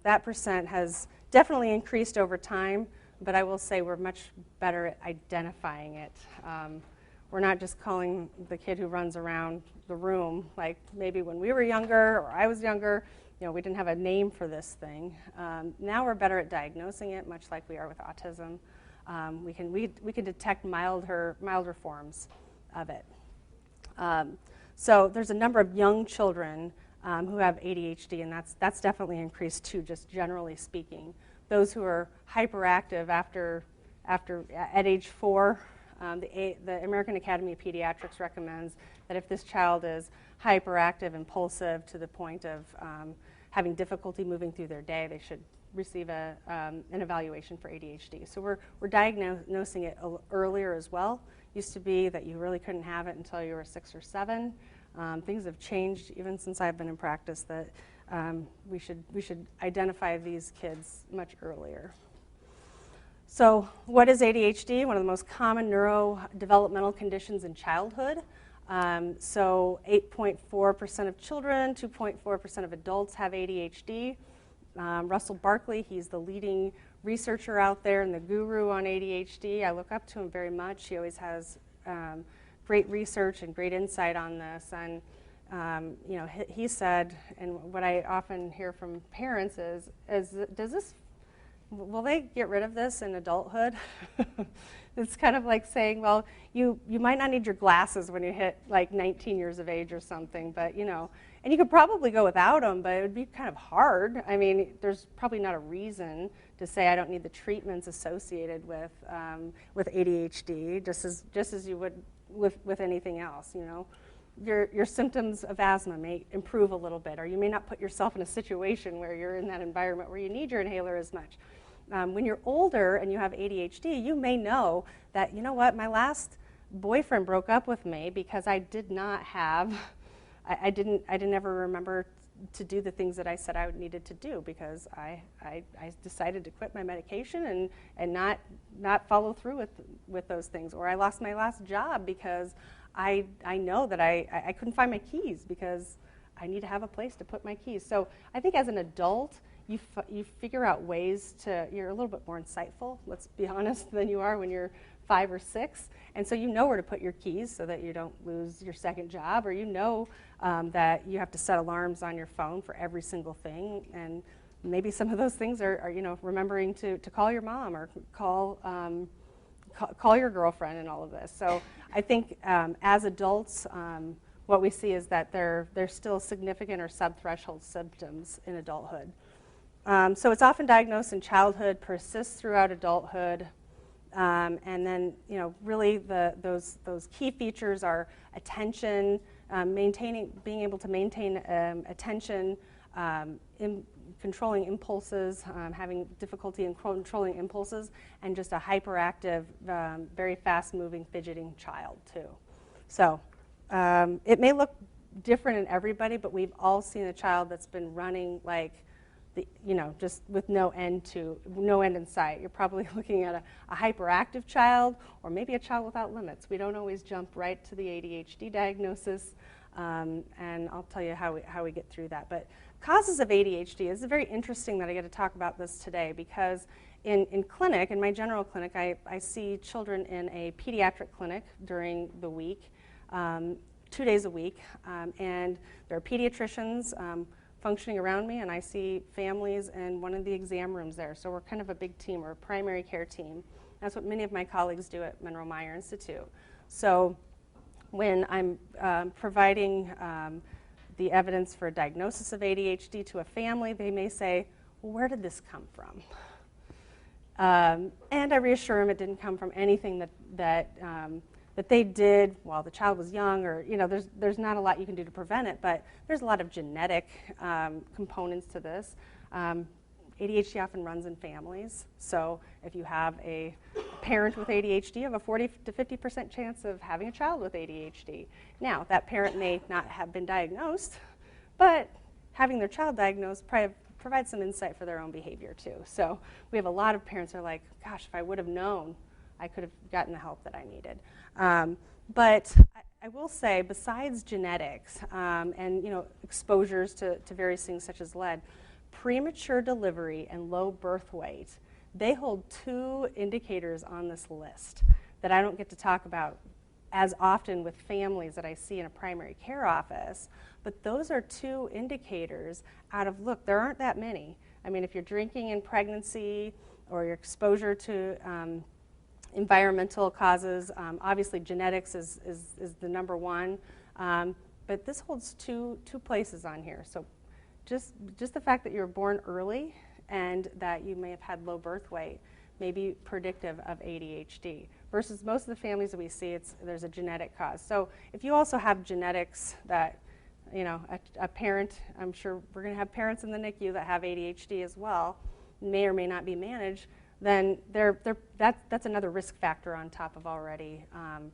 That percent has definitely increased over time, but I will say we're much better at identifying it. We're not just calling the kid who runs around the room, like maybe when we were younger or I was younger, you know, we didn't have a name for this thing. Now we're better at diagnosing it, much like we are with autism. We can detect milder forms of it. So there's a number of young children who have ADHD, and that's definitely increased too, just generally speaking. Those who are hyperactive at age 4, the American Academy of Pediatrics recommends that if this child is hyperactive, impulsive to the point of having difficulty moving through their day, they should receive an evaluation for ADHD. So we're diagnosing it earlier as well. Used to be that you really couldn't have it until you were 6 or 7. Things have changed even since I've been in practice, that we should identify these kids much earlier. So what is ADHD? One of the most common neurodevelopmental conditions in childhood. So 8.4% of children, 2.4% of adults have ADHD. Russell Barkley, he's the leading researcher out there and the guru on ADHD. I look up to him very much. He always has great research and great insight on this. And you know, he said, and what I often hear from parents is will they get rid of this in adulthood? It's kind of like saying, well, you might not need your glasses when you hit like 19 years of age or something, but you know, and you could probably go without them, but it would be kind of hard. I mean, there's probably not a reason to say I don't need the treatments associated with ADHD, just as you would with anything else. You know, your symptoms of asthma may improve a little bit, or you may not put yourself in a situation where you're in that environment where you need your inhaler as much. When you're older and you have ADHD, you may know that, you know what, my last boyfriend broke up with me because I did not have, I didn't ever remember to do the things that I said I needed to do because I decided to quit my medication and not follow through with those things. Or I lost my last job because I know that I couldn't find my keys because I need to have a place to put my keys. So I think as an adult, you figure out ways you're a little bit more insightful, let's be honest, than you are when you're 5 or 6. And so you know where to put your keys so that you don't lose your second job, or you know that you have to set alarms on your phone for every single thing. And maybe some of those things are you know, remembering to call your mom or call your girlfriend and all of this. So I think as adults, what we see is that there's still significant or subthreshold symptoms in adulthood. So it's often diagnosed in childhood, persists throughout adulthood, and then, you know, really those key features are attention, being able to maintain attention, controlling impulses, having difficulty in controlling impulses, and just a hyperactive, very fast-moving, fidgeting child too. So it may look different in everybody, but we've all seen a child that's been running like, just with no end in sight. You're probably looking at a hyperactive child, or maybe a child without limits. We don't always jump right to the ADHD diagnosis, and I'll tell you how we get through that. But causes of ADHD is very interesting that I get to talk about this today, because in clinic, in my general clinic, I see children in a pediatric clinic during the week, 2 days a week, and there are pediatricians functioning around me, and I see families in one of the exam rooms there. So we're kind of a big team. We're a primary care team. That's what many of my colleagues do at Monroe-Meyer Institute. So when I'm providing the evidence for a diagnosis of ADHD to a family, they may say, well, where did this come from? And I reassure them it didn't come from anything that they did while the child was young, or there's not a lot you can do to prevent it, but there's a lot of genetic components to this. ADHD often runs in families, so if you have a parent with ADHD, you have a 40 to 50% chance of having a child with ADHD. Now, that parent may not have been diagnosed, but having their child diagnosed provides some insight for their own behavior too. So we have a lot of parents who are like, gosh, if I would have known, I could have gotten the help that I needed. But I will say, besides genetics and exposures to various things such as lead, premature delivery and low birth weight, they hold two indicators on this list that I don't get to talk about as often with families that I see in a primary care office. But those are two indicators out of, look, there aren't that many. I mean, if you're drinking in pregnancy or your exposure to environmental causes, obviously genetics is the number one, but this holds two places on here. So just the fact that you were born early and that you may have had low birth weight may be predictive of ADHD, versus most of the families that we see, there's a genetic cause. So if you also have genetics that, a parent, I'm sure we're going to have parents in the NICU that have ADHD as well, may or may not be managed, then that's another risk factor on top of already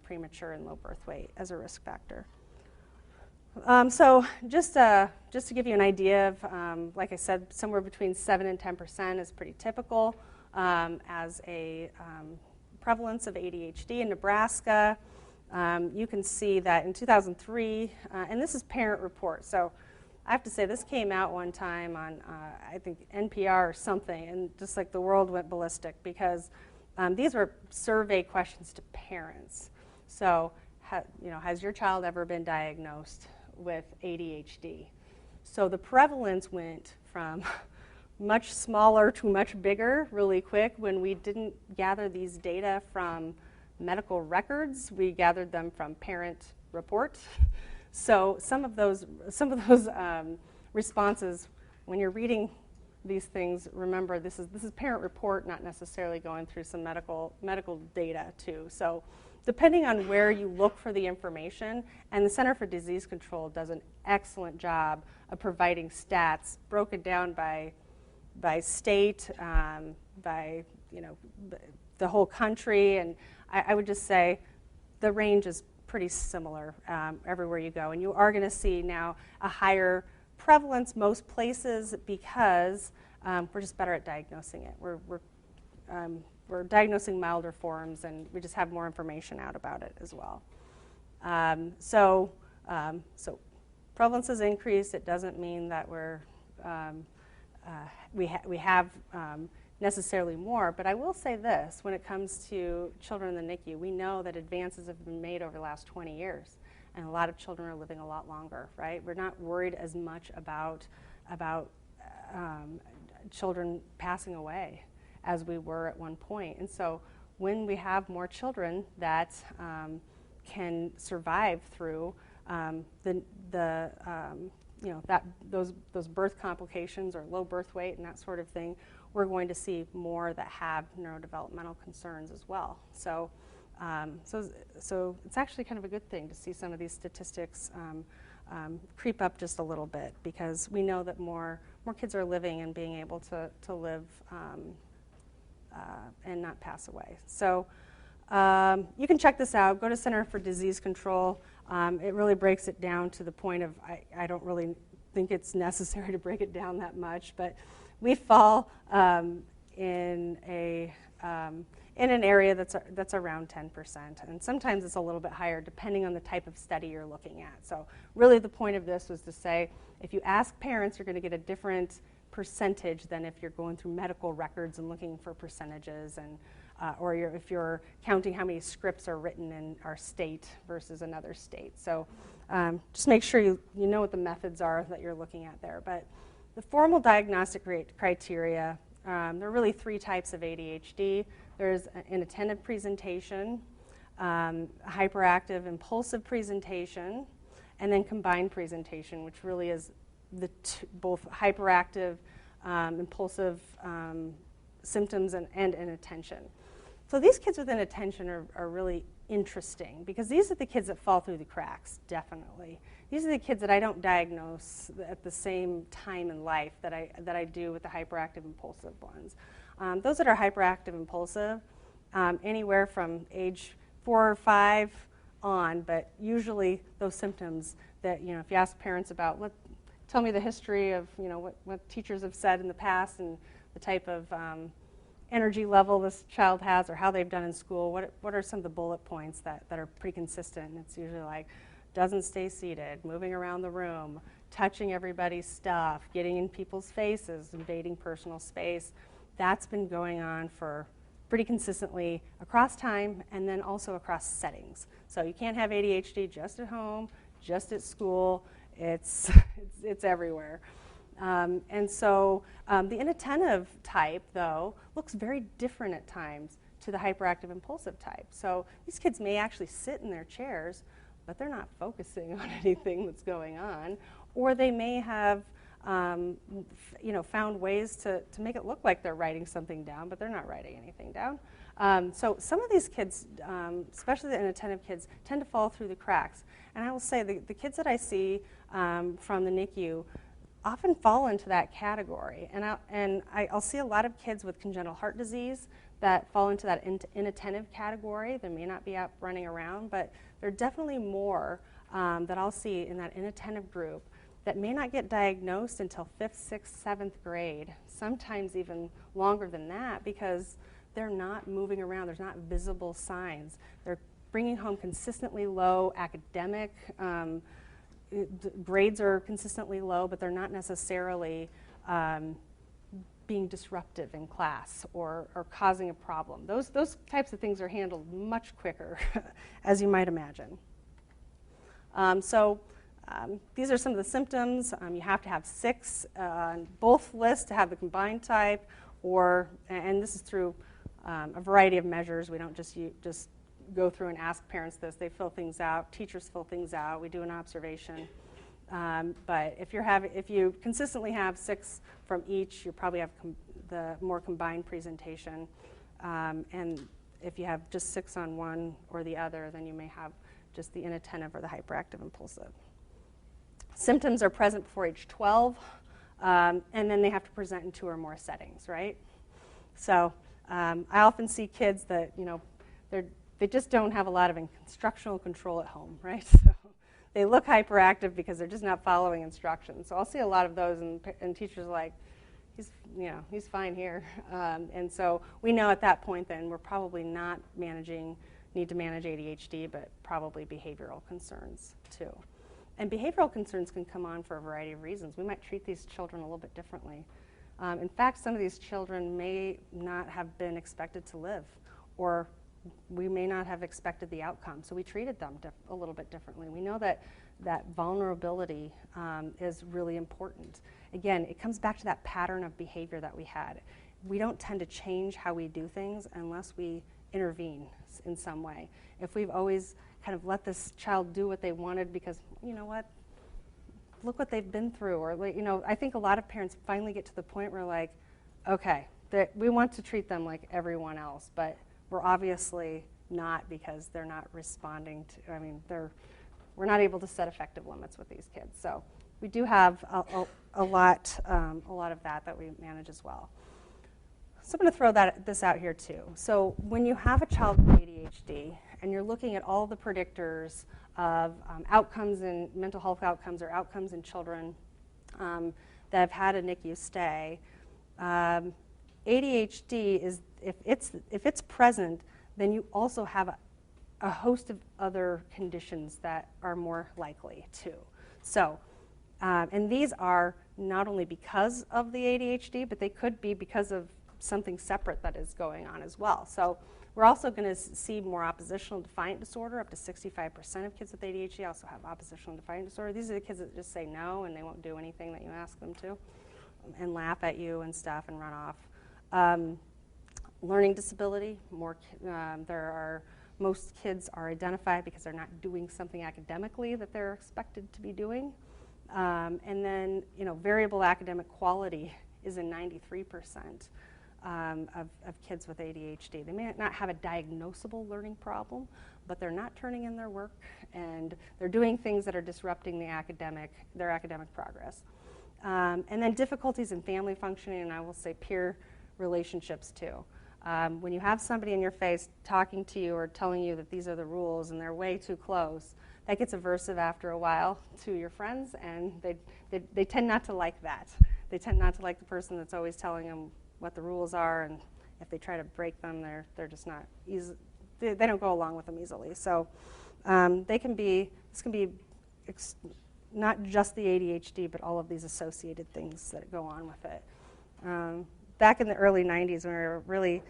premature and low birth weight as a risk factor. So just to give you an idea of, like I said, somewhere between 7 and 10% is pretty typical as a prevalence of ADHD in Nebraska. You can see that in 2003, and this is parent report. So I have to say, this came out one time on, I think, NPR or something, and just like the world went ballistic, because these were survey questions to parents. So, has your child ever been diagnosed with ADHD? So the prevalence went from much smaller to much bigger really quick when we didn't gather these data from medical records. We gathered them from parent reports. So some of those responses, when you're reading these things, remember this is parent report, not necessarily going through some medical data too. So depending on where you look for the information, and the Center for Disease Control does an excellent job of providing stats broken down by state, by the whole country, and I would just say the range is pretty similar everywhere you go, and you are going to see now a higher prevalence most places because we're just better at diagnosing it. We're diagnosing milder forms, and we just have more information out about it as well. So prevalence has increased. It doesn't mean that we have necessarily more, but I will say this: when it comes to children in the NICU, we know that advances have been made over the last 20 years, and a lot of children are living a lot longer, right? We're not worried as much about children passing away as we were at one point. And so when we have more children that can survive through those birth complications or low birth weight and that sort of thing, we're going to see more that have neurodevelopmental concerns as well. So So it's actually kind of a good thing to see some of these statistics creep up just a little bit, because we know that more kids are living and being able to live and not pass away. So you can check this out. Go to Center for Disease Control. It really breaks it down to the point of, I don't really think it's necessary to break it down that much, but we fall in an area that's around 10%, and sometimes it's a little bit higher depending on the type of study you're looking at. So really the point of this was to say, if you ask parents, you're going to get a different percentage than if you're going through medical records and looking for percentages, and or if you're counting how many scripts are written in our state versus another state. So just make sure you know what the methods are that you're looking at there. But the formal diagnostic criteria, there are really 3 types of ADHD. There's inattentive presentation, hyperactive impulsive presentation, and then combined presentation, which really is both hyperactive, impulsive symptoms and inattention. So these kids with inattention are really interesting, because these are the kids that fall through the cracks, definitely. These are the kids that I don't diagnose at the same time in life that I do with the hyperactive impulsive ones. Those that are hyperactive impulsive, anywhere from age 4 or 5 on, but usually those symptoms that, if you ask parents about, tell me the history of, what teachers have said in the past and the type of energy level this child has or how they've done in school, what are some of the bullet points that are pretty consistent? And it's usually like, doesn't stay seated, moving around the room, touching everybody's stuff, getting in people's faces, invading personal space. That's been going on for pretty consistently across time and then also across settings. So you can't have ADHD just at home, just at school. It's everywhere. And so the inattentive type, though, looks very different at times to the hyperactive impulsive type. So these kids may actually sit in their chairs, but they're not focusing on anything that's going on. Or they may have found ways to make it look like they're writing something down, but they're not writing anything down. So some of these kids, especially the inattentive kids, tend to fall through the cracks. And I will say the kids that I see from the NICU often fall into that category. And I'll see a lot of kids with congenital heart disease that fall into that inattentive category. They may not be out running around, but there are definitely more that I'll see in that inattentive group that may not get diagnosed until 5th, 6th, 7th grade, sometimes even longer than that, because they're not moving around. There's not visible signs. They're bringing home consistently low academic grades are consistently low, but they're not necessarily being disruptive in class or causing a problem. Those types of things are handled much quicker, as you might imagine. These are some of the symptoms. You have to have 6 on both lists to have the combined type, and this is through a variety of measures. We don't just go through and ask parents this. They fill things out. Teachers fill things out. We do an observation. But if you consistently have 6 from each, you probably have the more combined presentation. And if you have just 6 on one or the other, then you may have just the inattentive or the hyperactive impulsive. Symptoms are present before age 12, and then they have to present in 2 or more settings, right? So I often see kids that, they just don't have a lot of instructional control at home, right? So they look hyperactive because they're just not following instructions. So I'll see a lot of those, and teachers are like, he's fine here. And so we know at that point then we're probably not need to manage ADHD, but probably behavioral concerns too. And behavioral concerns can come on for a variety of reasons. We might treat these children a little bit differently. In fact, some of these children may not have been expected to live, or we may not have expected the outcome, so we treated them a little bit differently. We know that vulnerability is really important. Again, it comes back to that pattern of behavior that we had. We don't tend to change how we do things unless we intervene in some way. If we've always kind of let this child do what they wanted because, look what they've been through, or, I think a lot of parents finally get to the point where okay, we want to treat them like everyone else, but we're obviously not because they're not responding to, we're not able to set effective limits with these kids. So we do have a lot of that we manage as well. So I'm going to throw this out here too. So when you have a child with ADHD and you're looking at all the predictors of outcomes in mental health outcomes or outcomes in children that have had a NICU stay, ADHD is, if it's present, then you also have a host of other conditions that are more likely too. So, and these are not only because of the ADHD, but they could be because of something separate that is going on as well. So we're also going to see more oppositional defiant disorder. Up to 65% of kids with ADHD also have oppositional defiant disorder. These are the kids that just say no and they won't do anything that you ask them to and laugh at you and stuff and run off. Learning disability, most kids are identified because they're not doing something academically that they're expected to be doing. And then, variable academic quality is in 93% of kids with ADHD. They may not have a diagnosable learning problem, but they're not turning in their work, and they're doing things that are disrupting their academic progress. And then difficulties in family functioning, and I will say peer relationships too. When you have somebody in your face talking to you or telling you that these are the rules and they're way too close, that gets aversive after a while to your friends, and they tend not to like that. They tend not to like the person that's always telling them what the rules are, and if they try to break them, they're just not easy. They don't go along with them easily. So this can be not just the ADHD, but all of these associated things that go on with it. Back in the early 90s, when we were really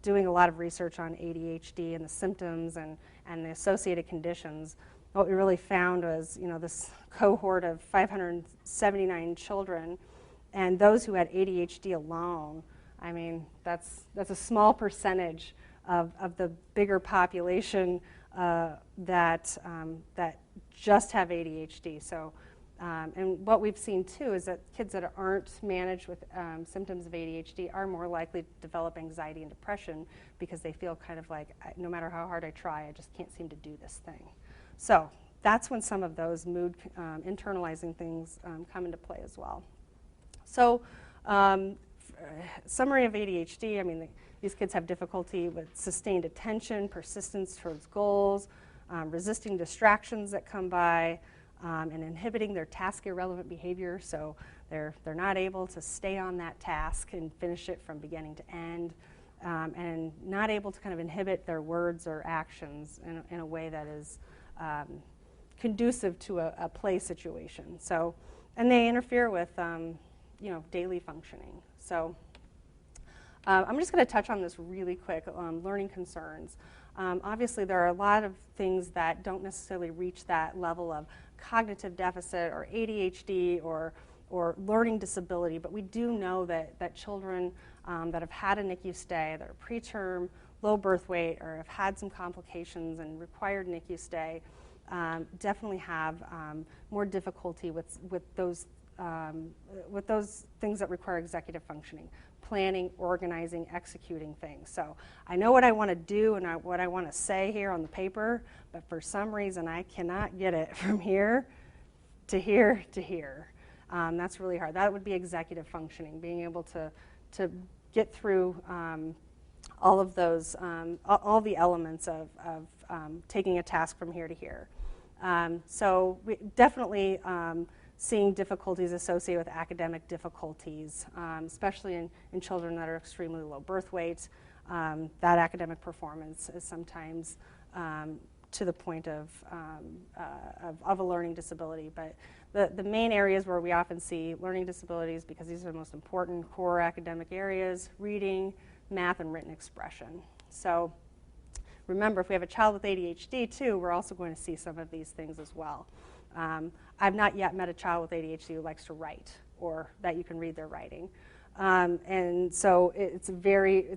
doing a lot of research on ADHD and the symptoms and the associated conditions, what we really found was, this cohort of 579 children, and those who had ADHD alone, that's a small percentage of the bigger population that just have ADHD. So, and what we've seen too is that kids that aren't managed with symptoms of ADHD are more likely to develop anxiety and depression because they feel kind of like, no matter how hard I try, I just can't seem to do this thing. So that's when some of those mood internalizing things come into play as well. So summary of ADHD, these kids have difficulty with sustained attention, persistence towards goals, resisting distractions that come by, and inhibiting their task-irrelevant behavior. So they're not able to stay on that task and finish it from beginning to end, and not able to kind of inhibit their words or actions in a way that is conducive to a play situation. So, and they interfere with daily functioning. So I'm just going to touch on this really quick, learning concerns. Obviously, there are a lot of things that don't necessarily reach that level of cognitive deficit or ADHD or learning disability, but we do know that children that have had a NICU stay, that are preterm, low birth weight, or have had some complications and required NICU stay, definitely have more difficulty with those things that require executive functioning, planning, organizing, executing things. So I know what I want to do and what I want to say here on the paper, but for some reason I cannot get it from here to here to here. That's really hard. That would be executive functioning, being able to get through all of those, all the elements of taking a task from here to here. So we definitely seeing difficulties associated with academic difficulties, especially in children that are extremely low birth weight. That academic performance is sometimes to the point of a learning disability. But the main areas where we often see learning disabilities, because these are the most important core academic areas: reading, math, and written expression. So remember, if we have a child with ADHD too, we're also going to see some of these things as well. I've not yet met a child with ADHD who likes to write or that you can read their writing. And so it's very,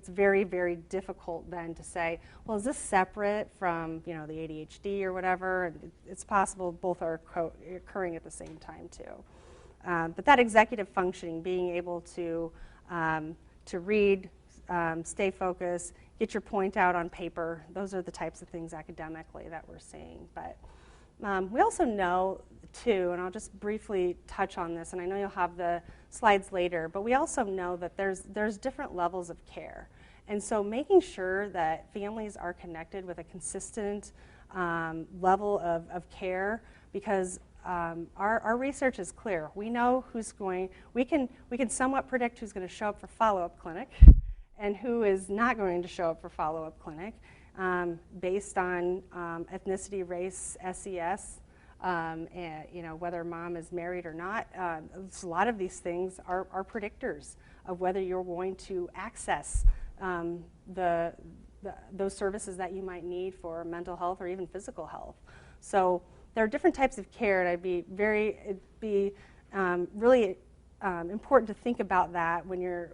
very difficult then to say, well, is this separate from, the ADHD or whatever? And it's possible both are occurring at the same time too. But that executive functioning, being able to read, stay focused, get your point out on paper. Those are the types of things academically that we're seeing. But we also know, too, and I'll just briefly touch on this, and I know you'll have the slides later, but we also know that there's different levels of care. And so making sure that families are connected with a consistent level of care, because our research is clear. We know we can somewhat predict who's going to show up for follow-up clinic and who is not going to show up for follow-up clinic based on ethnicity, race, SES, and whether mom is married or not. A lot of these things are predictors of whether you're going to access those services that you might need for mental health or even physical health. So there are different types of care, and it'd be really important to think about that when you're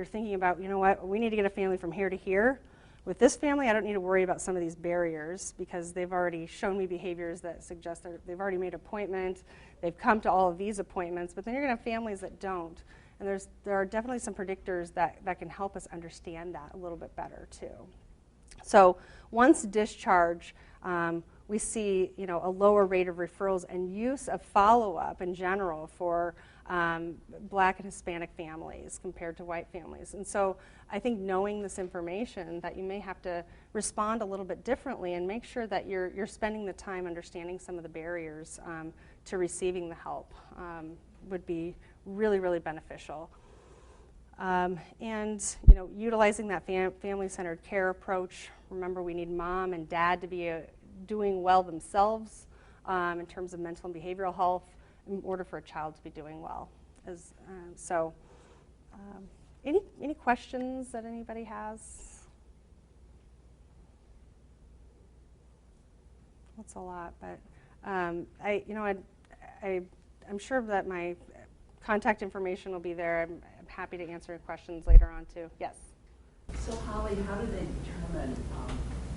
thinking about, you know what, we need to get a family from here to here. With this family, I don't need to worry about some of these barriers because they've already shown me behaviors that suggest they've already made an appointment, they've come to all of these appointments, but then you're going to have families that don't. And there are definitely some predictors that can help us understand that a little bit better too. So once discharge, we see a lower rate of referrals and use of follow-up in general for Black and Hispanic families compared to white families. And so I think knowing this information that you may have to respond a little bit differently and make sure that you're spending the time understanding some of the barriers to receiving the help would be really, really beneficial. And utilizing that family-centered care approach. Remember, we need mom and dad to be doing well themselves in terms of mental and behavioral health in order for a child to be doing well. Any questions that anybody has? That's a lot, but I'm sure that my contact information will be there. I'm happy to answer questions later on too. Yes. So Holly, how do they determine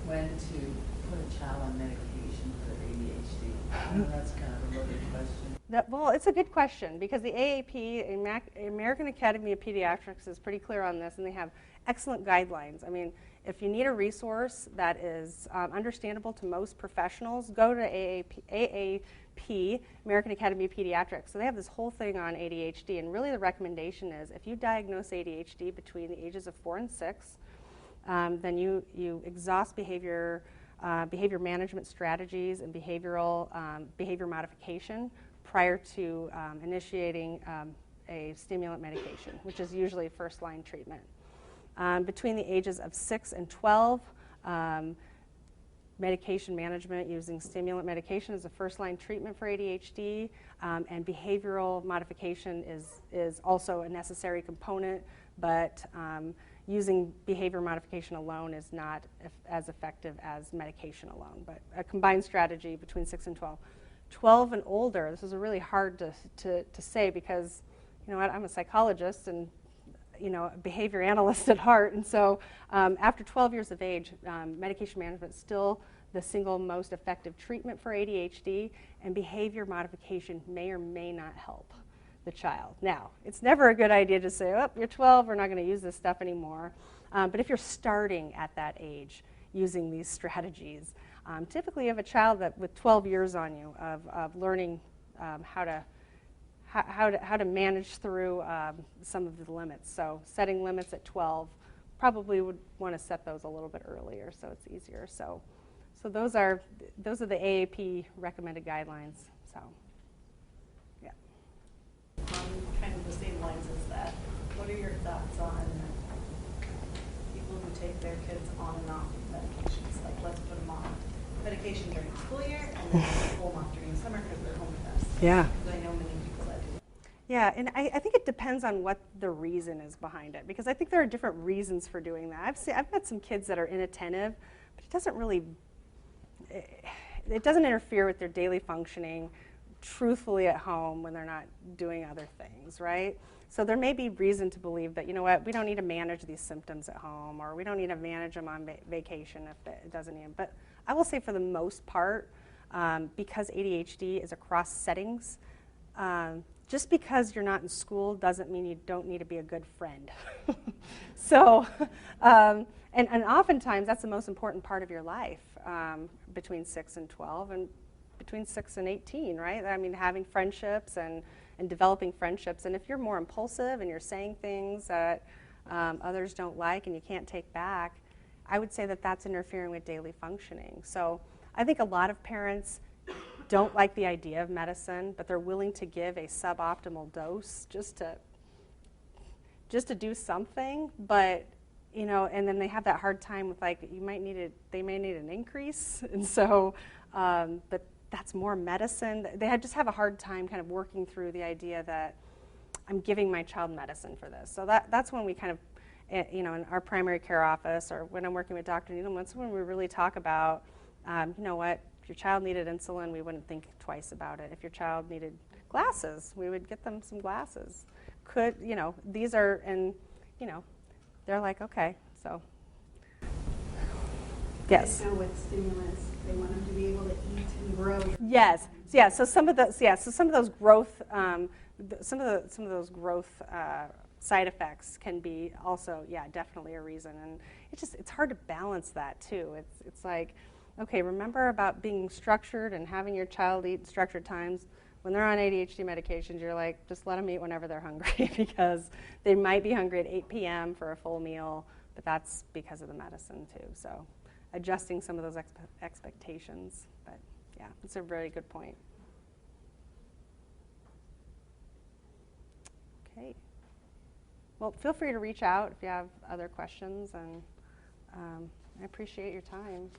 when to put a child on medication for ADHD? I know that's kind of a loaded question. Well, it's a good question because the AAP, American Academy of Pediatrics, is pretty clear on this, and they have excellent guidelines. I mean, if you need a resource that is understandable to most professionals, go to AAP, American Academy of Pediatrics. So they have this whole thing on ADHD, and really the recommendation is if you diagnose ADHD between the ages of 4 and 6, then you exhaust behavior management strategies and behavior modification prior to initiating a stimulant medication, which is usually first-line treatment. Between the ages of 6 and 12, medication management using stimulant medication is a first-line treatment for ADHD, and behavioral modification is also a necessary component, but using behavior modification alone is not as effective as medication alone, but a combined strategy between 6 and 12. 12 and older, this is really hard to say because, I'm a psychologist and, a behavior analyst at heart, and so after 12 years of age, medication management is still the single most effective treatment for ADHD, and behavior modification may or may not help the child. Now, it's never a good idea to say, oh, you're 12, we're not going to use this stuff anymore. But if you're starting at that age using these strategies, typically you have a child that with 12 years on you of learning how to manage through some of the limits. So setting limits at 12, probably would want to set those a little bit earlier so it's easier. So those are the AAP recommended guidelines. So. Kind of the same lines as that, what are your thoughts on people who take their kids on and off medications? Like, let's put them on medication during the school year and then pull them off during the summer because they're home with us. Yeah. Because I know many people that do. Yeah, and I think it depends on what the reason is behind it, because I think there are different reasons for doing that. I've met some kids that are inattentive, but it doesn't interfere with their daily functioning truthfully at home when they're not doing other things, right? So there may be reason to believe that, we don't need to manage these symptoms at home, or we don't need to manage them on vacation if it doesn't need them. But I will say for the most part, because ADHD is across settings, just because you're not in school doesn't mean you don't need to be a good friend. So, and oftentimes that's the most important part of your life, between 6 and 12 and between 6 and 18, right? I mean, having friendships and developing friendships. And if you're more impulsive and you're saying things that others don't like and you can't take back, I would say that that's interfering with daily functioning. So I think a lot of parents don't like the idea of medicine, but they're willing to give a suboptimal dose just to do something. But you know, and then they have that hard time with, like, they may need an increase, and so, but that's more medicine. They just have a hard time kind of working through the idea that I'm giving my child medicine for this. So that's when we kind of, you know, in our primary care office, or when I'm working with Dr. Needham, that's when we really talk about, you know what, if your child needed insulin, we wouldn't think twice about it. If your child needed glasses, we would get them some glasses. You know, these are, and, you know, they're like, okay, so. Yes. Now with stimulus, they want them to be able to eat and grow. Yes. Yeah. So some of those. Yeah. So some of those growth. Some of those growth side effects can be also, yeah, definitely a reason. And it's hard to balance that too. It's like, okay, remember about being structured and having your child eat structured times. When they're on ADHD medications, you're like, just let them eat whenever they're hungry, because they might be hungry at 8 p.m. for a full meal, but that's because of the medicine too. So adjusting some of those expectations. But yeah, it's a really good point. Okay. Well, feel free to reach out if you have other questions, and I appreciate your time.